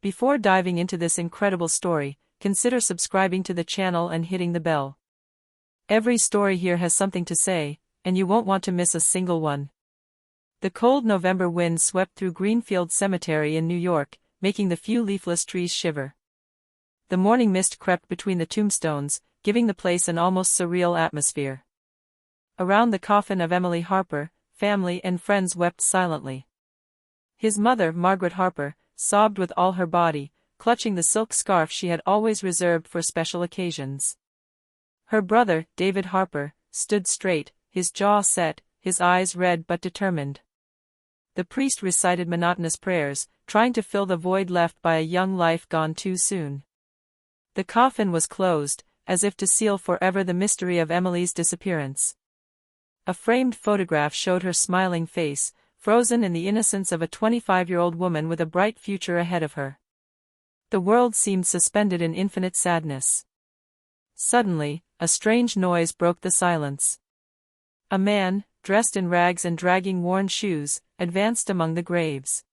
Before diving into this incredible story, consider subscribing to the channel and hitting the bell. Every story here has something to say, and you won't want to miss a single one. The cold November wind swept through Greenfield Cemetery in New York, making the few leafless trees shiver. The morning mist crept between the tombstones, giving the place an almost surreal atmosphere. Around the coffin of Emily Harper, family and friends wept silently. His mother, Margaret Harper, sobbed with all her body, clutching the silk scarf she had always reserved for special occasions. Her brother, David Harper, stood straight, his jaw set, his eyes red but determined. The priest recited monotonous prayers, trying to fill the void left by a young life gone too soon. The coffin was closed, as if to seal forever the mystery of Emily's disappearance. A framed photograph showed her smiling face, frozen in the innocence of a 25-year-old woman with a bright future ahead of her. The world seemed suspended in infinite sadness. Suddenly, a strange noise broke the silence. A man, dressed in rags and dragging worn shoes, advanced among the graves.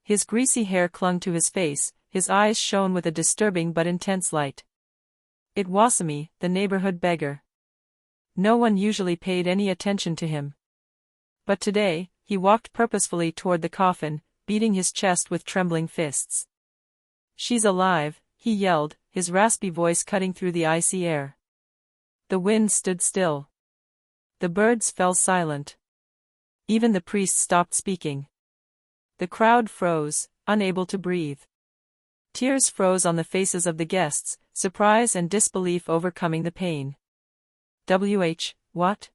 His greasy hair clung to his face, his eyes shone with a disturbing but intense light. It was Wasami, the neighborhood beggar. No one usually paid any attention to him. But today, he walked purposefully toward the coffin, beating his chest with trembling fists. "She's alive," he yelled, his raspy voice cutting through the icy air. The wind stood still. The birds fell silent. Even the priest stopped speaking. The crowd froze, unable to breathe. Tears froze on the faces of the guests, surprise and disbelief overcoming the pain. What?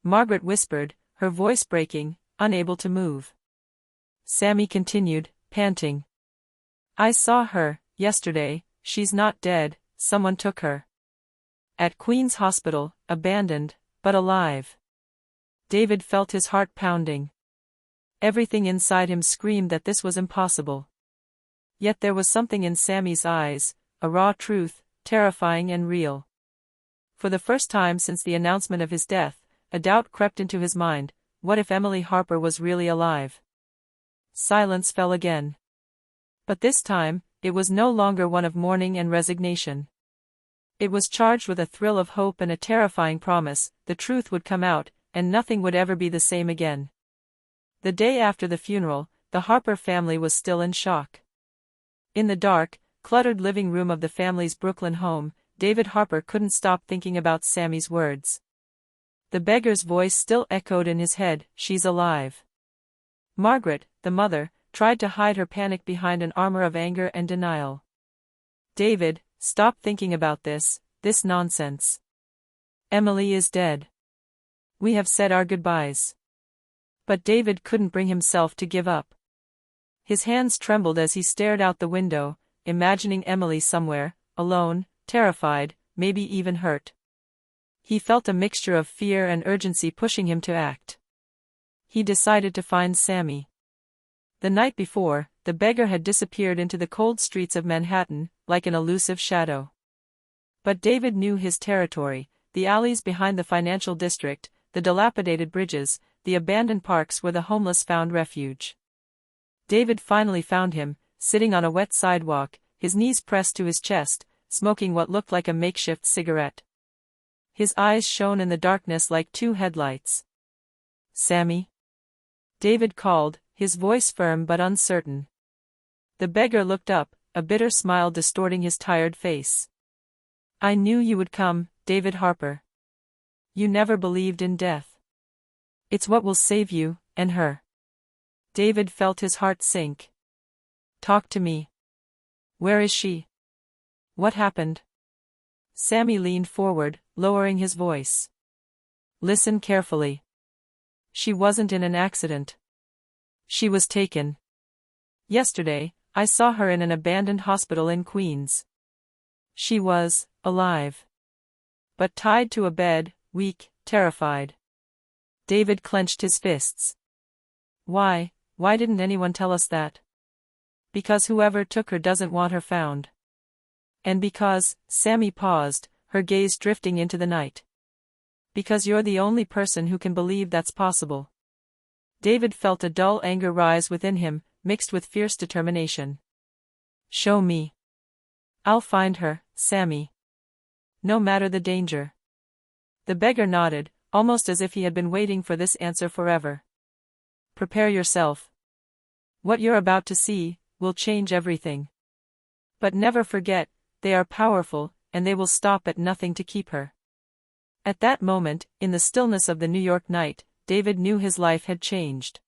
Margaret whispered, her voice breaking, unable to move. Sammy continued, panting. "I saw her, yesterday. She's not dead, someone took her. At Queen's Hospital, abandoned, but alive." David felt his heart pounding. Everything inside him screamed that this was impossible. Yet there was something in Sammy's eyes, a raw truth, terrifying and real. For the first time since the announcement of his death, a doubt crept into his mind: what if Emily Harper was really alive? Silence fell again. But this time, it was no longer one of mourning and resignation. It was charged with a thrill of hope and a terrifying promise: the truth would come out, and nothing would ever be the same again. The day after the funeral, the Harper family was still in shock. In the dark, cluttered living room of the family's Brooklyn home, David Harper couldn't stop thinking about Sammy's words. The beggar's voice still echoed in his head: "She's alive." Margaret, the mother, tried to hide her panic behind an armor of anger and denial. "David, stop thinking about this nonsense. Emily is dead. We have said our goodbyes." But David couldn't bring himself to give up. His hands trembled as he stared out the window, imagining Emily somewhere, alone, terrified, maybe even hurt. He felt a mixture of fear and urgency pushing him to act. He decided to find Sammy. The night before, the beggar had disappeared into the cold streets of Manhattan, like an elusive shadow. But David knew his territory: the alleys behind the financial district, the dilapidated bridges, the abandoned parks where the homeless found refuge. David finally found him, sitting on a wet sidewalk, his knees pressed to his chest, smoking what looked like a makeshift cigarette. His eyes shone in the darkness like two headlights. "Sammy?" David called, his voice firm but uncertain. The beggar looked up, a bitter smile distorting his tired face. "I knew you would come, David Harper. You never believed in death. It's what will save you, and her." David felt his heart sink. "Talk to me. Where is she? What happened?" Sammy leaned forward, lowering his voice. "Listen carefully. She wasn't in an accident. She was taken. Yesterday, I saw her in an abandoned hospital in Queens. She was alive. But tied to a bed, weak, terrified." David clenched his fists. Why didn't anyone tell us that?" "Because whoever took her doesn't want her found. And because," Sammy paused, her gaze drifting into the night. "Because you're the only person who can believe that's possible." David felt a dull anger rise within him, mixed with fierce determination. Show me. I'll find her, Sammy. No matter the danger. The beggar nodded, almost as if he had been waiting for this answer forever. Prepare yourself. What you're about to see will change everything. But never forget, they are powerful, and they will stop at nothing to keep her. At that moment, in the stillness of the New York night, David knew his life had changed.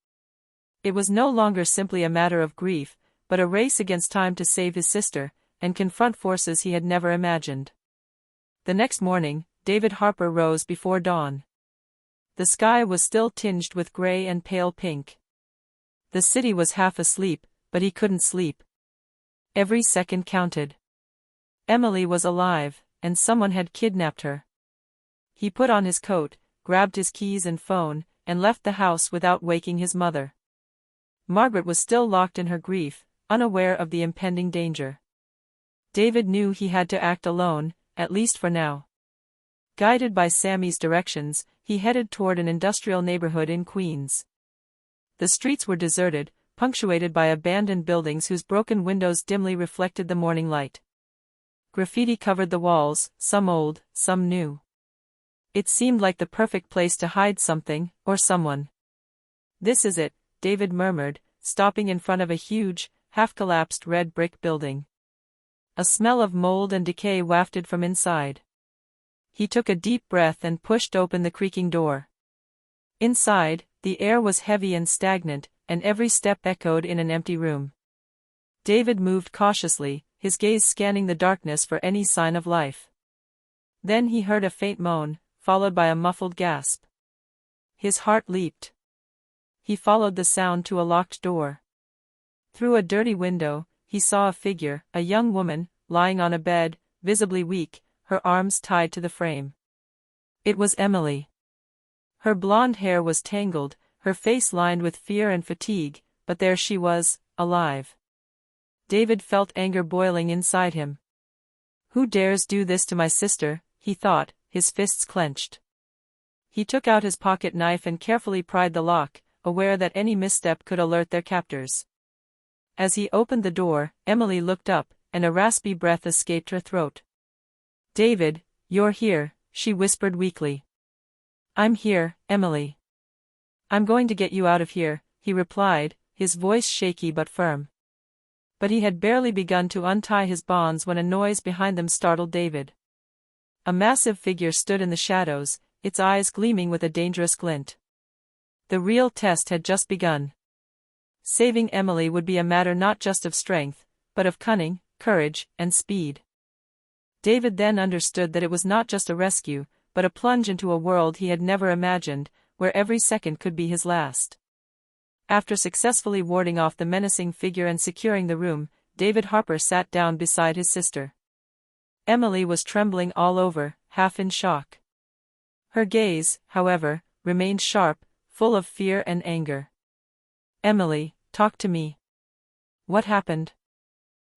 It was no longer simply a matter of grief, but a race against time to save his sister, and confront forces he had never imagined. The next morning, David Harper rose before dawn. The sky was still tinged with gray and pale pink. The city was half asleep, but he couldn't sleep. Every second counted. Emily was alive, and someone had kidnapped her. He put on his coat, grabbed his keys and phone, and left the house without waking his mother. Margaret was still locked in her grief, unaware of the impending danger. David knew he had to act alone, at least for now. Guided by Sammy's directions, he headed toward an industrial neighborhood in Queens. The streets were deserted, punctuated by abandoned buildings whose broken windows dimly reflected the morning light. Graffiti covered the walls, some old, some new. It seemed like the perfect place to hide something, or someone. This is it, David murmured, stopping in front of a huge, half-collapsed red brick building. A smell of mold and decay wafted from inside. He took a deep breath and pushed open the creaking door. Inside, the air was heavy and stagnant, and every step echoed in an empty room. David moved cautiously, his gaze scanning the darkness for any sign of life. Then he heard a faint moan, followed by a muffled gasp. His heart leaped. He followed the sound to a locked door. Through a dirty window, he saw a figure, a young woman, lying on a bed, visibly weak, her arms tied to the frame. It was Emily. Her blonde hair was tangled, her face lined with fear and fatigue, but there she was, alive. David felt anger boiling inside him. Who dares do this to my sister, he thought, his fists clenched. He took out his pocket knife and carefully pried the lock, aware that any misstep could alert their captors. As he opened the door, Emily looked up, and a raspy breath escaped her throat. David, you're here, she whispered weakly. I'm here, Emily. I'm going to get you out of here, he replied, his voice shaky but firm. But he had barely begun to untie his bonds when a noise behind them startled David. A massive figure stood in the shadows, its eyes gleaming with a dangerous glint. The real test had just begun. Saving Emily would be a matter not just of strength, but of cunning, courage, and speed. David then understood that it was not just a rescue, but a plunge into a world he had never imagined, where every second could be his last. After successfully warding off the menacing figure and securing the room, David Harper sat down beside his sister. Emily was trembling all over, half in shock. Her gaze, however, remained sharp, full of fear and anger. Emily, talk to me. What happened?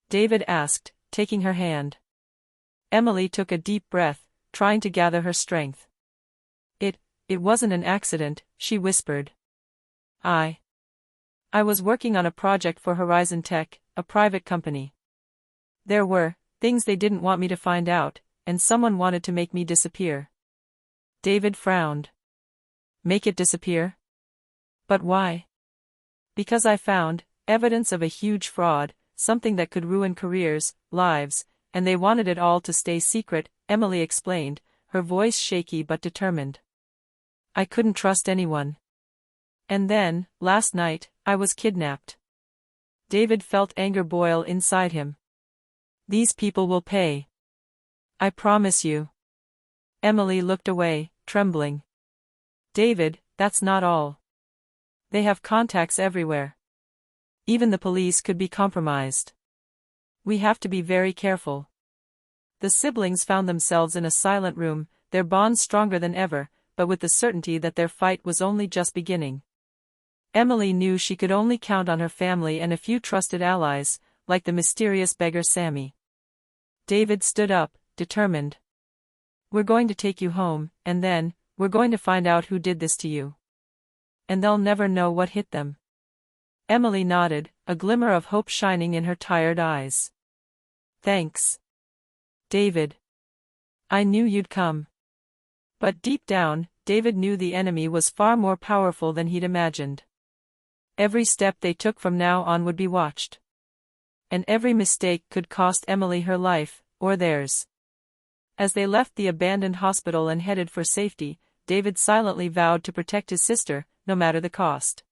David asked, taking her hand. Emily took a deep breath, trying to gather her strength. It wasn't an accident, she whispered. I was working on a project for Horizon Tech, a private company. There were things they didn't want me to find out, and someone wanted to make me disappear. David frowned. Make it disappear? But why? Because I found evidence of a huge fraud, something that could ruin careers, lives, and they wanted it all to stay secret, Emily explained, her voice shaky but determined. I couldn't trust anyone. And then, last night, I was kidnapped. David felt anger boil inside him. These people will pay. I promise you. Emily looked away, trembling. David, that's not all. They have contacts everywhere. Even the police could be compromised. We have to be very careful. The siblings found themselves in a silent room, their bond stronger than ever, but with the certainty that their fight was only just beginning. Emily knew she could only count on her family and a few trusted allies, like the mysterious beggar Sammy. David stood up, determined. We're going to take you home, and then, we're going to find out who did this to you. And they'll never know what hit them. Emily nodded, a glimmer of hope shining in her tired eyes. Thanks, David. I knew you'd come. But deep down, David knew the enemy was far more powerful than he'd imagined. Every step they took from now on would be watched. And every mistake could cost Emily her life, or theirs. As they left the abandoned hospital and headed for safety, David silently vowed to protect his sister, no matter the cost.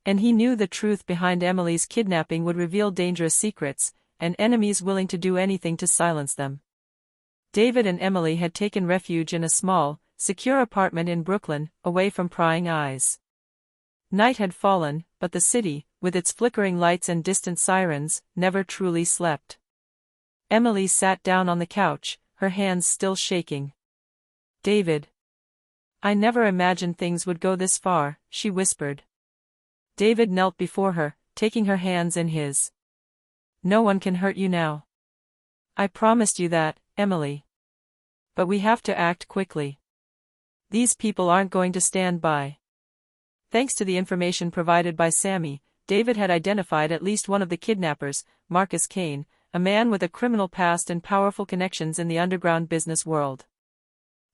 And he knew the truth behind Emily's kidnapping would reveal dangerous secrets, and enemies willing to do anything to silence them. David and Emily had taken refuge in a small, secure apartment in Brooklyn, away from prying eyes. Night had fallen, but the city, with its flickering lights and distant sirens, never truly slept. Emily sat down on the couch, her hands still shaking. David. I never imagined things would go this far, she whispered. David knelt before her, taking her hands in his. No one can hurt you now. I promised you that, Emily. But we have to act quickly. These people aren't going to stand by. Thanks to the information provided by Sammy, David had identified at least one of the kidnappers, Marcus Kane, a man with a criminal past and powerful connections in the underground business world.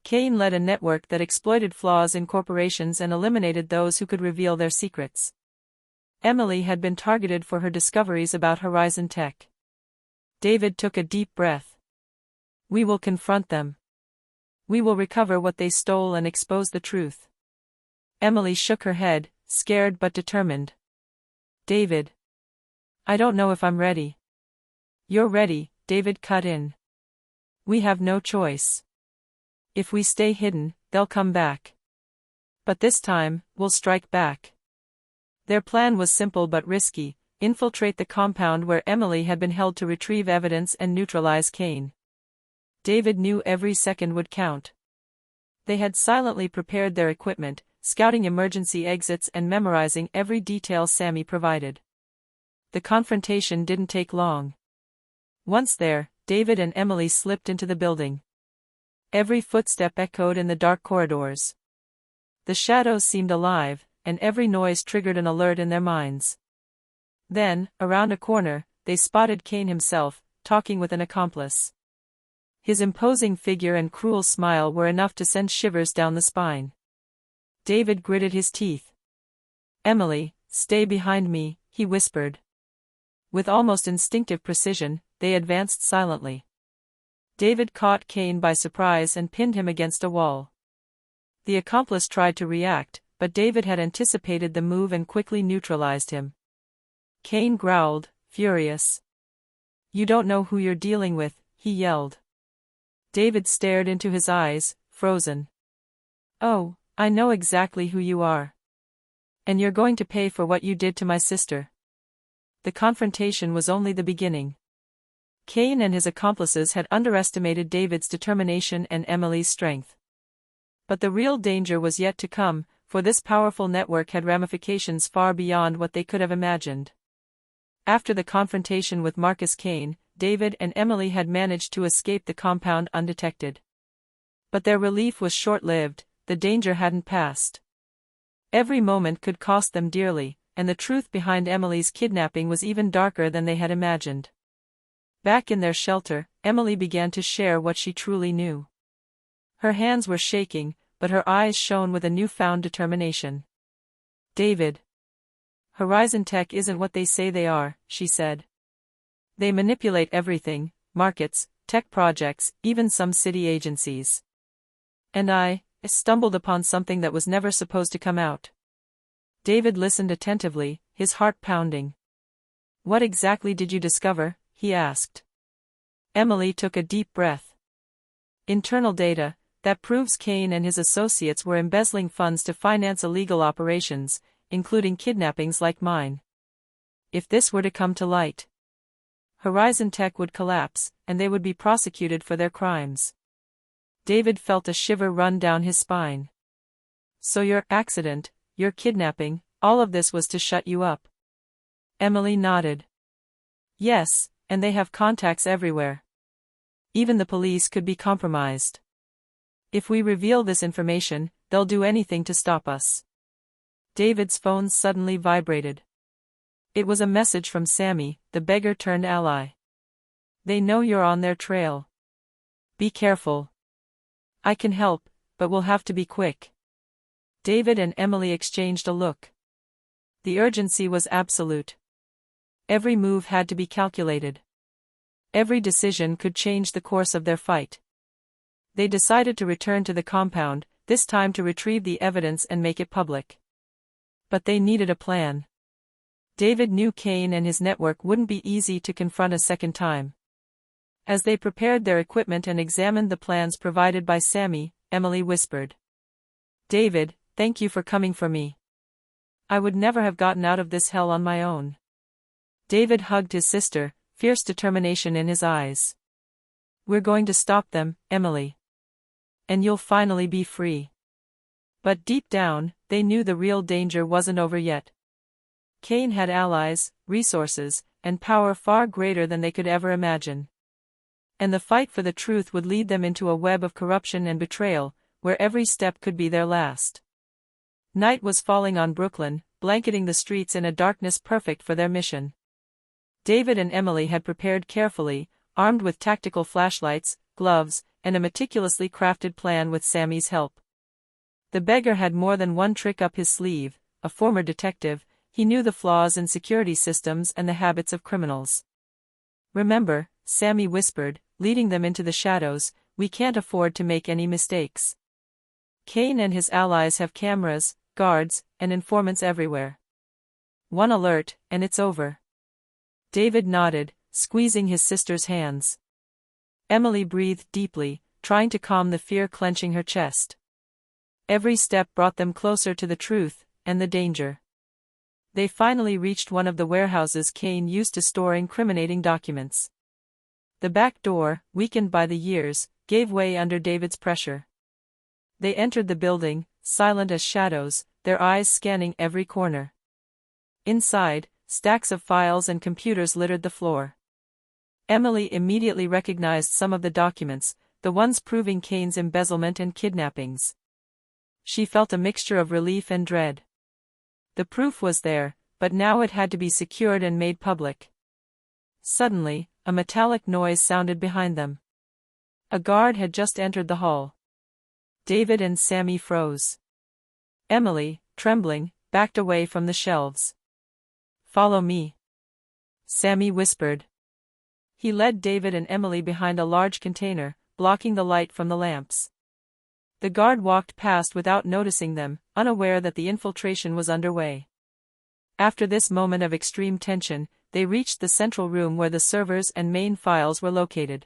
Kane led a network that exploited flaws in corporations and eliminated those who could reveal their secrets. Emily had been targeted for her discoveries about Horizon Tech. David took a deep breath. We will confront them. We will recover what they stole and expose the truth. Emily shook her head, scared but determined. David. I don't know if I'm ready. You're ready, David cut in. We have no choice. If we stay hidden, they'll come back. But this time, we'll strike back. Their plan was simple but risky: infiltrate the compound where Emily had been held to retrieve evidence and neutralize Kane. David knew every second would count. They had silently prepared their equipment, scouting emergency exits and memorizing every detail Sammy provided. The confrontation didn't take long. Once there, David and Emily slipped into the building. Every footstep echoed in the dark corridors. The shadows seemed alive, and every noise triggered an alert in their minds. Then, around a corner, they spotted Kane himself, talking with an accomplice. His imposing figure and cruel smile were enough to send shivers down the spine. David gritted his teeth. Emily, stay behind me, he whispered. With almost instinctive precision, they advanced silently. David caught Kane by surprise and pinned him against a wall. The accomplice tried to react, but David had anticipated the move and quickly neutralized him. Kane growled, furious. You don't know who you're dealing with, he yelled. David stared into his eyes, frozen. Oh, I know exactly who you are. And you're going to pay for what you did to my sister. The confrontation was only the beginning. Kane and his accomplices had underestimated David's determination and Emily's strength. But the real danger was yet to come, for this powerful network had ramifications far beyond what they could have imagined. After the confrontation with Marcus Kane, David and Emily had managed to escape the compound undetected. But their relief was short-lived. The danger hadn't passed. Every moment could cost them dearly, and the truth behind Emily's kidnapping was even darker than they had imagined. Back in their shelter, Emily began to share what she truly knew. Her hands were shaking, but her eyes shone with a newfound determination. David. Horizon Tech isn't what they say they are, she said. They manipulate everything: markets, tech projects, even some city agencies. And I stumbled upon something that was never supposed to come out. David listened attentively, his heart pounding. What exactly did you discover? He asked. Emily took a deep breath. Internal data that proves Kane and his associates were embezzling funds to finance illegal operations, including kidnappings like mine. If this were to come to light, Horizon Tech would collapse, and they would be prosecuted for their crimes. David felt a shiver run down his spine. So your accident, your kidnapping, all of this was to shut you up? Emily nodded. Yes, and they have contacts everywhere. Even the police could be compromised. If we reveal this information, they'll do anything to stop us. David's phone suddenly vibrated. It was a message from Sammy, the beggar-turned-ally. They know you're on their trail. Be careful. I can help, but we'll have to be quick. David and Emily exchanged a look. The urgency was absolute. Every move had to be calculated. Every decision could change the course of their fight. They decided to return to the compound, this time to retrieve the evidence and make it public. But they needed a plan. David knew Kane and his network wouldn't be easy to confront a second time. As they prepared their equipment and examined the plans provided by Sammy, Emily whispered, "David, thank you for coming for me. I would never have gotten out of this hell on my own." David hugged his sister, fierce determination in his eyes. "We're going to stop them, Emily. And you'll finally be free." But deep down, they knew the real danger wasn't over yet. Kane had allies, resources, and power far greater than they could ever imagine. And the fight for the truth would lead them into a web of corruption and betrayal, where every step could be their last. Night was falling on Brooklyn, blanketing the streets in a darkness perfect for their mission. David and Emily had prepared carefully, armed with tactical flashlights, gloves, and a meticulously crafted plan with Sammy's help. The beggar had more than one trick up his sleeve. A former detective, he knew the flaws in security systems and the habits of criminals. "Remember," Sammy whispered, leading them into the shadows, "we can't afford to make any mistakes. Kane and his allies have cameras, guards, and informants everywhere. One alert, and it's over." David nodded, squeezing his sister's hands. Emily breathed deeply, trying to calm the fear clenching her chest. Every step brought them closer to the truth, and the danger. They finally reached one of the warehouses Kane used to store incriminating documents. The back door, weakened by the years, gave way under David's pressure. They entered the building, silent as shadows, their eyes scanning every corner. Inside, stacks of files and computers littered the floor. Emily immediately recognized some of the documents, the ones proving Kane's embezzlement and kidnappings. She felt a mixture of relief and dread. The proof was there, but now it had to be secured and made public. Suddenly, a metallic noise sounded behind them. A guard had just entered the hall. David and Sammy froze. Emily, trembling, backed away from the shelves. "Follow me," Sammy whispered. He led David and Emily behind a large container, blocking the light from the lamps. The guard walked past without noticing them, unaware that the infiltration was underway. After this moment of extreme tension, they reached the central room where the servers and main files were located.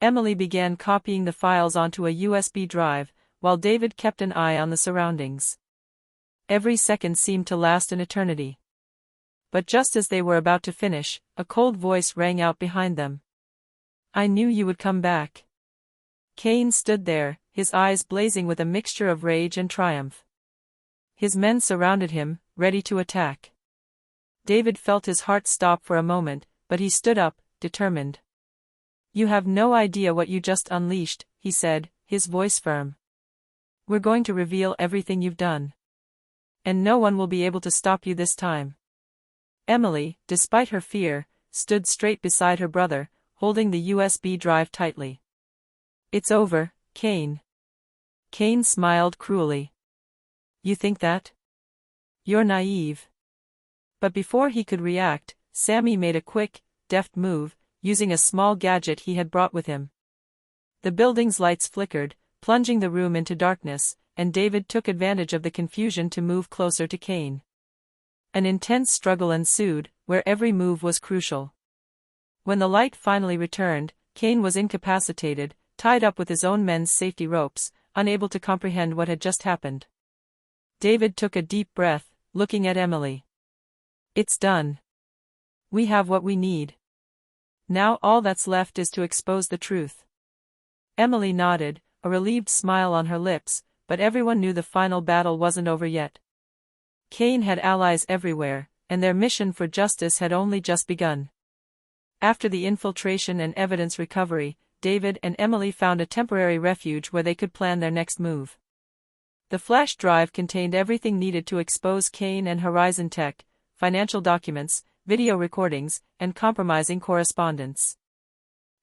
Emily began copying the files onto a USB drive, while David kept an eye on the surroundings. Every second seemed to last an eternity. But just as they were about to finish, a cold voice rang out behind them. "I knew you would come back." Kane stood there, his eyes blazing with a mixture of rage and triumph. His men surrounded him, ready to attack. David felt his heart stop for a moment, but he stood up, determined. "You have no idea what you just unleashed," he said, his voice firm. "We're going to reveal everything you've done. And no one will be able to stop you this time." Emily, despite her fear, stood straight beside her brother, holding the USB drive tightly. "It's over, Kane." Kane smiled cruelly. "You think that? You're naive." But before he could react, Sammy made a quick, deft move, using a small gadget he had brought with him. The building's lights flickered, plunging the room into darkness, and David took advantage of the confusion to move closer to Kane. An intense struggle ensued, where every move was crucial. When the light finally returned, Kane was incapacitated, tied up with his own men's safety ropes, unable to comprehend what had just happened. David took a deep breath, looking at Emily. "It's done. We have what we need. Now all that's left is to expose the truth." Emily nodded, a relieved smile on her lips, but everyone knew the final battle wasn't over yet. Kane had allies everywhere, and their mission for justice had only just begun. After the infiltration and evidence recovery, David and Emily found a temporary refuge where they could plan their next move. The flash drive contained everything needed to expose Kane and Horizon Tech: financial documents, video recordings, and compromising correspondence.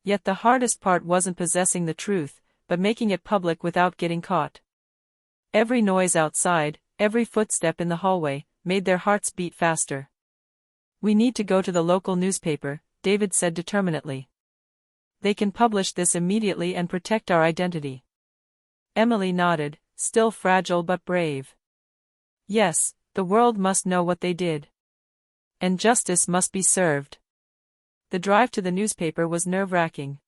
Yet the hardest part wasn't possessing the truth, but making it public without getting caught. Every noise outside, every footstep in the hallway, made their hearts beat faster. "We need to go to the local newspaper," David said determinedly. "They can publish this immediately and protect our identity." Emily nodded, still fragile but brave. "Yes, the world must know what they did. And justice must be served." The drive to the newspaper was nerve-wracking.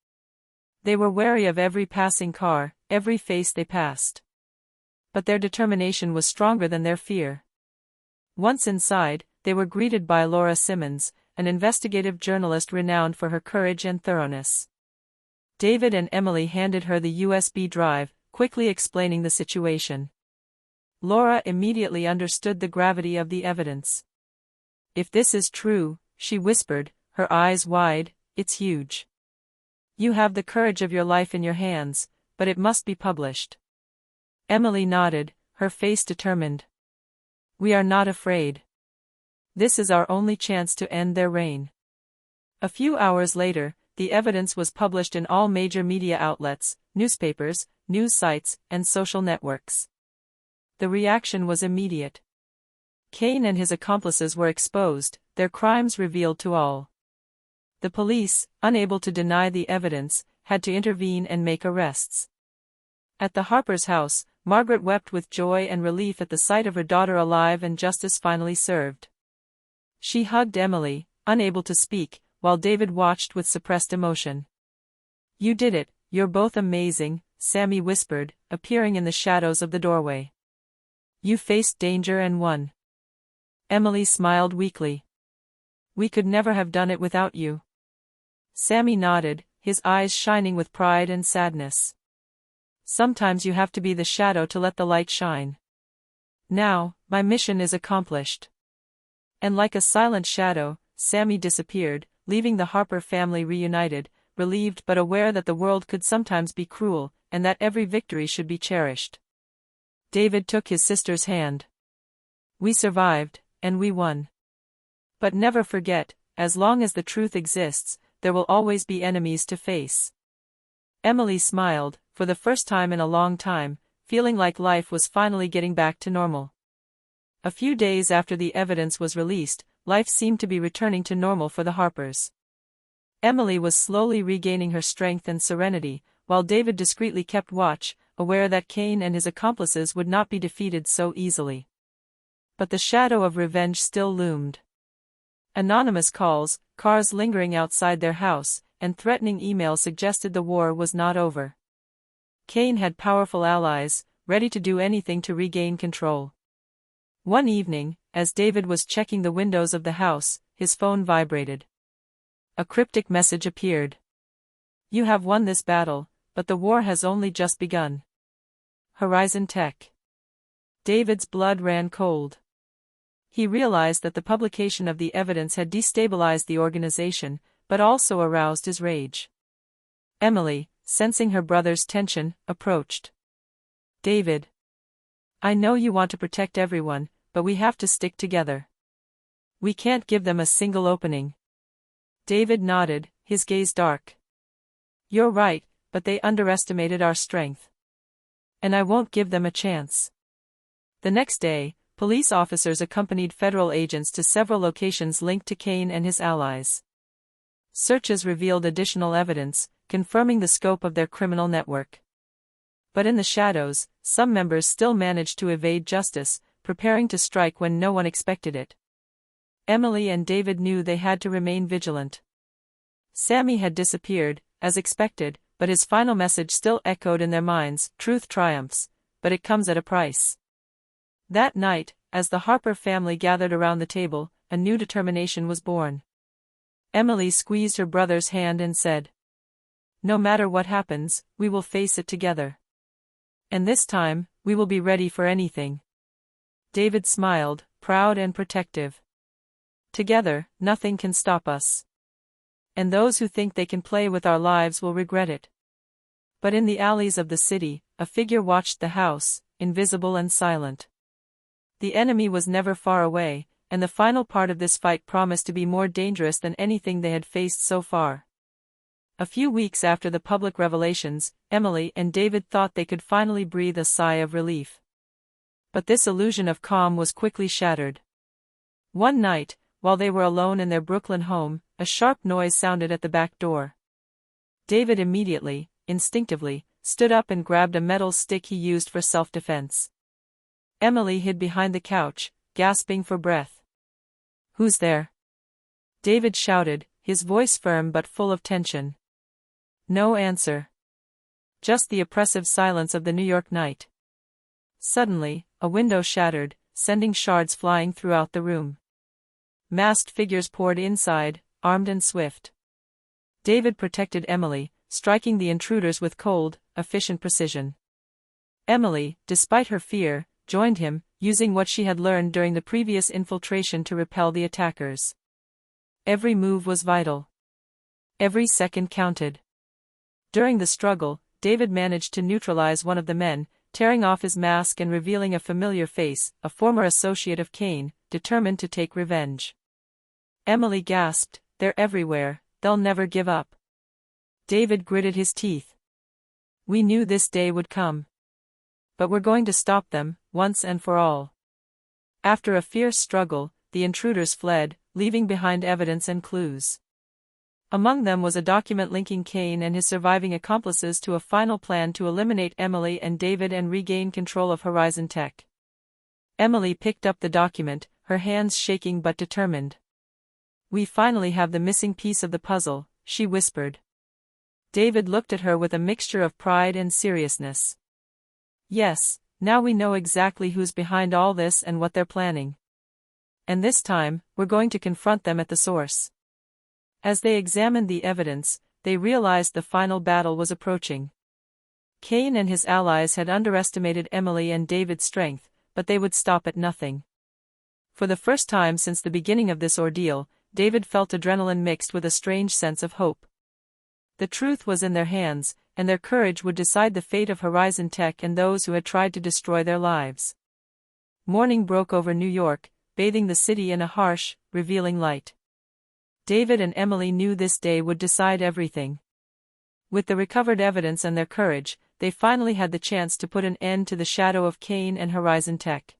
They were wary of every passing car, every face they passed. But their determination was stronger than their fear. Once inside, they were greeted by Laura Simmons, an investigative journalist renowned for her courage and thoroughness. David and Emily handed her the USB drive, quickly explaining the situation. Laura immediately understood the gravity of the evidence. "If this is true," she whispered, her eyes wide, "it's huge. You have the courage of your life in your hands, but it must be published." Emily nodded, her face determined. "We are not afraid. This is our only chance to end their reign." A few hours later, the evidence was published in all major media outlets, newspapers, news sites, and social networks. The reaction was immediate. Cain and his accomplices were exposed, their crimes revealed to all. The police, unable to deny the evidence, had to intervene and make arrests. At the Harpers' house, Margaret wept with joy and relief at the sight of her daughter alive and justice finally served. She hugged Emily, unable to speak, while David watched with suppressed emotion. "You did it, you're both amazing," Sammy whispered, appearing in the shadows of the doorway. "You faced danger and won." Emily smiled weakly. "We could never have done it without you." Sammy nodded, his eyes shining with pride and sadness. "Sometimes you have to be the shadow to let the light shine. Now, my mission is accomplished." And like a silent shadow, Sammy disappeared, leaving the Harper family reunited, relieved but aware that the world could sometimes be cruel, and that every victory should be cherished. David took his sister's hand. "We survived, and we won. But never forget, as long as the truth exists, there will always be enemies to face." Emily smiled, for the first time in a long time, feeling like life was finally getting back to normal. A few days after the evidence was released, life seemed to be returning to normal for the Harpers. Emily was slowly regaining her strength and serenity, while David discreetly kept watch, aware that Cain and his accomplices would not be defeated so easily. But the shadow of revenge still loomed. Anonymous calls, cars lingering outside their house, and threatening emails suggested the war was not over. Cain had powerful allies, ready to do anything to regain control. One evening, as David was checking the windows of the house, his phone vibrated. A cryptic message appeared. "You have won this battle, but the war has only just begun. Horizon Tech." David's blood ran cold. He realized that the publication of the evidence had destabilized the organization, but also aroused his rage. Emily, sensing her brother's tension, approached. "David, I know you want to protect everyone, but we have to stick together. We can't give them a single opening." David nodded, his gaze dark. "You're right, but they underestimated our strength. And I won't give them a chance." The next day, police officers accompanied federal agents to several locations linked to Cain and his allies. Searches revealed additional evidence, confirming the scope of their criminal network. But in the shadows, some members still managed to evade justice, preparing to strike when no one expected it. Emily and David knew they had to remain vigilant. Sammy had disappeared, as expected, but his final message still echoed in their minds: "Truth triumphs, but it comes at a price." That night, as the Harper family gathered around the table, a new determination was born. Emily squeezed her brother's hand and said, "No matter what happens, we will face it together. And this time, we will be ready for anything." David smiled, proud and protective. "Together, nothing can stop us. And those who think they can play with our lives will regret it." But in the alleys of the city, a figure watched the house, invisible and silent. The enemy was never far away, and the final part of this fight promised to be more dangerous than anything they had faced so far. A few weeks after the public revelations, Emily and David thought they could finally breathe a sigh of relief. But this illusion of calm was quickly shattered. One night, while they were alone in their Brooklyn home, a sharp noise sounded at the back door. David immediately, instinctively, stood up and grabbed a metal stick he used for self-defense. Emily hid behind the couch, gasping for breath. "Who's there?" David shouted, his voice firm but full of tension. No answer. Just the oppressive silence of the New York night. Suddenly, a window shattered, sending shards flying throughout the room. Masked figures poured inside, armed and swift. David protected Emily, striking the intruders with cold, efficient precision. Emily, despite her fear, joined him, using what she had learned during the previous infiltration to repel the attackers. Every move was vital. Every second counted. During the struggle, David managed to neutralize one of the men, tearing off his mask and revealing a familiar face, a former associate of Cain, determined to take revenge. Emily gasped, "They're everywhere, they'll never give up." David gritted his teeth. "We knew this day would come. But we're going to stop them, once and for all." After a fierce struggle, the intruders fled, leaving behind evidence and clues. Among them was a document linking Cain and his surviving accomplices to a final plan to eliminate Emily and David and regain control of Horizon Tech. Emily picked up the document, her hands shaking but determined. "We finally have the missing piece of the puzzle," she whispered. David looked at her with a mixture of pride and seriousness. "Yes, now we know exactly who's behind all this and what they're planning. And this time, we're going to confront them at the source." As they examined the evidence, they realized the final battle was approaching. Cain and his allies had underestimated Emily and David's strength, but they would stop at nothing. For the first time since the beginning of this ordeal, David felt adrenaline mixed with a strange sense of hope. The truth was in their hands, and their courage would decide the fate of Horizon Tech and those who had tried to destroy their lives. Morning broke over New York, bathing the city in a harsh, revealing light. David and Emily knew this day would decide everything. With the recovered evidence and their courage, they finally had the chance to put an end to the shadow of Cain and Horizon Tech.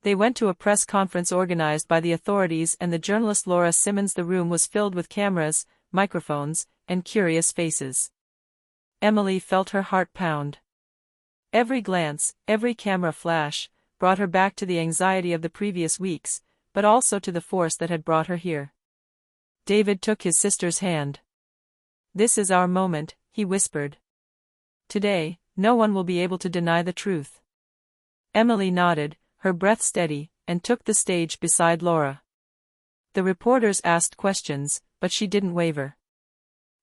They went to a press conference organized by the authorities and the journalist Laura Simmons. The room was filled with cameras, microphones, and curious faces. Emily felt her heart pound. Every glance, every camera flash, brought her back to the anxiety of the previous weeks, but also to the force that had brought her here. David took his sister's hand. "This is our moment," he whispered. "Today, no one will be able to deny the truth." Emily nodded, her breath steady, and took the stage beside Laura. The reporters asked questions, but she didn't waver.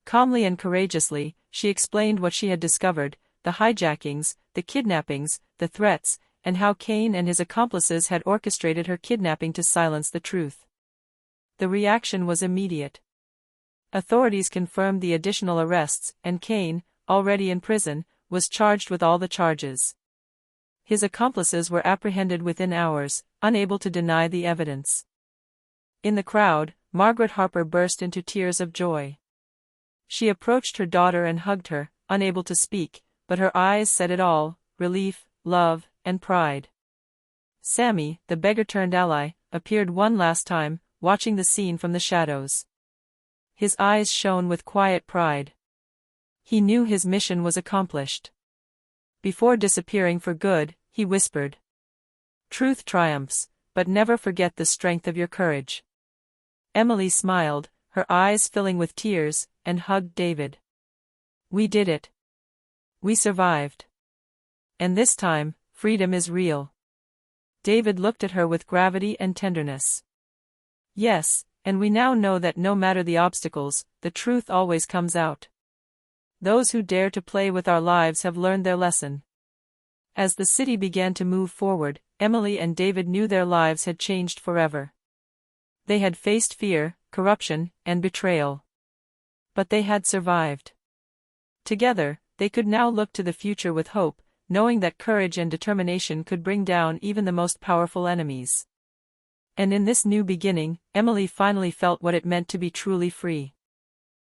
Calmly and courageously, she explained what she had discovered, the hijackings, the kidnappings, the threats, and how Cain and his accomplices had orchestrated her kidnapping to silence the truth. The reaction was immediate. Authorities confirmed the additional arrests, and Cain, already in prison, was charged with all the charges. His accomplices were apprehended within hours, unable to deny the evidence. In the crowd, Margaret Harper burst into tears of joy. She approached her daughter and hugged her, unable to speak, but her eyes said it all: relief, love, and pride. Sammy, the beggar-turned-ally, appeared one last time, watching the scene from the shadows. His eyes shone with quiet pride. He knew his mission was accomplished. Before disappearing for good, he whispered, "Truth triumphs, but never forget the strength of your courage." Emily smiled, her eyes filling with tears, and hugged David. "We did it. We survived. And this time, freedom is real." David looked at her with gravity and tenderness. "Yes, and we now know that no matter the obstacles, the truth always comes out. Those who dare to play with our lives have learned their lesson." As the city began to move forward, Emily and David knew their lives had changed forever. They had faced fear, corruption, and betrayal. But they had survived. Together, they could now look to the future with hope, knowing that courage and determination could bring down even the most powerful enemies. And in this new beginning, Emily finally felt what it meant to be truly free.